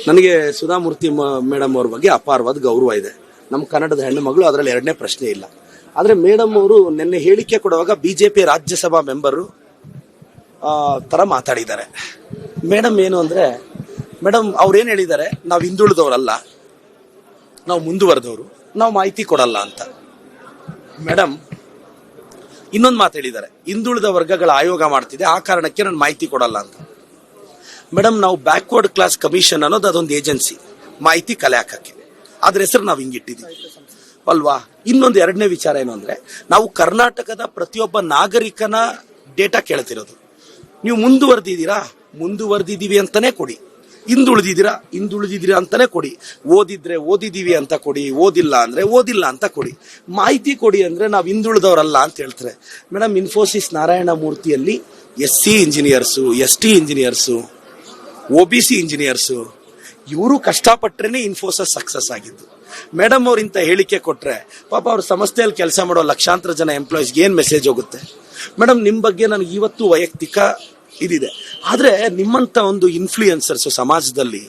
ನನಗೆ ಸುಧಾಮೂರ್ತಿ ಮೇಡಮ್ ಅವ್ರ ಬಗ್ಗೆ ಅಪಾರವಾದ ಗೌರವ ಇದೆ. ನಮ್ಮ ಕನ್ನಡದ ಹೆಣ್ಣು ಮಗಳು, ಅದರಲ್ಲಿ ಎರಡನೇ ಪ್ರಶ್ನೆ ಇಲ್ಲ. ಆದರೆ ಮೇಡಮ್ ಅವರು ನಿನ್ನೆ ಹೇಳಿಕೆ ಕೊಡುವಾಗ ಬಿಜೆಪಿ ರಾಜ್ಯಸಭಾ ಮೆಂಬರು ತರ ಮಾತಾಡಿದ್ದಾರೆ. ಮೇಡಮ್ ಏನು ಅಂದ್ರೆ, ಮೇಡಮ್ ಅವ್ರೇನು ಹೇಳಿದ್ದಾರೆ, ನಾವು ಹಿಂದುಳಿದವರಲ್ಲ, ನಾವು ಮುಂದುವರೆದವರು, ನಾವು ಮಾಹಿತಿ ಕೊಡಲ್ಲ ಅಂತ. ಮೇಡಮ್ ಇನ್ನೊಂದು ಮಾತು ಹೇಳಿದ್ದಾರೆ, ಹಿಂದುಳಿದ ವರ್ಗಗಳ ಆಯೋಗ ಮಾಡ್ತಿದೆ, ಆ ಕಾರಣಕ್ಕೆ ನಾನು ಮಾಹಿತಿ ಕೊಡಲ್ಲ ಅಂತ. ಮೇಡಮ್, ನಾವು ಬ್ಯಾಕ್ವರ್ಡ್ ಕ್ಲಾಸ್ ಕಮಿಷನ್ ಅನ್ನೋದು ಅದೊಂದು ಏಜೆನ್ಸಿ, ಮಾಹಿತಿ ಕಲೆ ಹಾಕಕ್ಕೆ. ಅದ್ರ ಹೆಸರು ನಾವು ಹಿಂಗಿಟ್ಟಿದ್ದೀವಿ ಅಲ್ವಾ. ಇನ್ನೊಂದು ಎರಡನೇ ವಿಚಾರ ಏನು ಅಂದ್ರೆ, ನಾವು ಕರ್ನಾಟಕದ ಪ್ರತಿಯೊಬ್ಬ ನಾಗರಿಕನ ಡೇಟಾ ಕೇಳ್ತಿರೋದು. ನೀವು ಮುಂದುವರೆದಿದ್ದೀವಿ ಅಂತಾನೆ ಕೊಡಿ, ಹಿಂದುಳಿದಿದ್ದೀರಾ ಅಂತಾನೆ ಕೊಡಿ, ಓದಿದ್ರೆ ಓದಿದೀವಿ ಅಂತ ಕೊಡಿ, ಓದಿಲ್ಲ ಅಂದ್ರೆ ಓದಿಲ್ಲ ಅಂತ ಕೊಡಿ, ಮಾಹಿತಿ ಕೊಡಿ ಅಂದ್ರೆ ನಾವು ಹಿಂದುಳಿದವರಲ್ಲ ಅಂತ ಹೇಳ್ತಾರೆ. ಮೇಡಮ್, ಇನ್ಫೋಸಿಸ್ ನಾರಾಯಣ ಮೂರ್ತಿಯಲ್ಲಿ SC engineers, ST engineers, OBC engineers, ಇವರು ಕಷ್ಟಪಟ್ರೇನೆ ಇನ್ಫೋಸಿಸ್ ಸಕ್ಸಸ್ ಆಗಿದ್ದು. ಮೇಡಮ್ ಅವ್ರು ಇಂಥ ಹೇಳಿಕೆ ಕೊಟ್ರೆ ಪಾಪ ಅವ್ರ ಸಂಸ್ಥೆಯಲ್ಲಿ ಕೆಲಸ ಮಾಡೋ ಲಕ್ಷಾಂತರ ಜನ ಎಂಪ್ಲಾಯೀಸ್ಗೆ ಏನ್ ಮೆಸೇಜ್ ಹೋಗುತ್ತೆ? ಮೇಡಮ್, ನಿಮ್ಮ ಬಗ್ಗೆ ನನಗೆ ಇವತ್ತು ವೈಯಕ್ತಿಕ ಇದಿದೆ. ಆದ್ರೆ ನಿಮ್ಮಂತ ಒಂದು ಇನ್ಫ್ಲೂಯೆನ್ಸರ್ಸ್ ಸಮಾಜದಲ್ಲಿ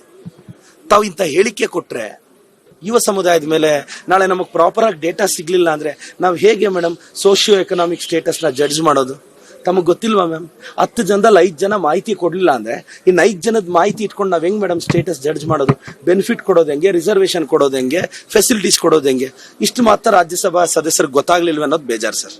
ತಾವು ಇಂಥ ಹೇಳಿಕೆ ಕೊಟ್ರೆ ಯುವ ಸಮುದಾಯದ ಮೇಲೆ ನಾಳೆ ನಮಗೆ ಪ್ರಾಪರ್ ಆಗಿ ಡೇಟಾ ಸಿಗ್ಲಿಲ್ಲ ಅಂದ್ರೆ ನಾವು ಹೇಗೆ ಮೇಡಮ್ ಸೋಷಿಯೋ ಎಕನಾಮಿಕ್ ಸ್ಟೇಟಸ್ ನ ಜಡ್ಜ್ ಮಾಡೋದು? ತಮಗೆ ಗೊತ್ತಿಲ್ವಾ ಮ್ಯಾಮ್? 10 ಜನದಲ್ಲಿ 5 ಜನ ಮಾಹಿತಿ ಕೊಡ್ಲಿಲ್ಲ ಅಂದ್ರೆ ಇನ್ನು 5 ಜನದ ಮಾಹಿತಿ ಇಟ್ಕೊಂಡು ನಾವ್ ಹೆಂಗ್ ಮೇಡಮ್ ಸ್ಟೇಟಸ್ ಜಡ್ಜ್ ಮಾಡೋದು? ಬೆನಿಫಿಟ್ ಕೊಡೋದು ಹೆಂಗೆ, ರಿಸರ್ವೇಶನ್ ಕೊಡೋದು ಹೆಂಗೆ, ಫೆಸಿಲಿಟೀಸ್ ಕೊಡೋದು ಹೆಂಗೆ? ಇಷ್ಟು ಮಾತ್ರ ರಾಜ್ಯಸಭಾ ಸದಸ್ಯರಿಗೆ ಗೊತ್ತಾಗ್ಲಿಲ್ವ ಅನ್ನೋದು ಬೇಜಾರು ಸರ್.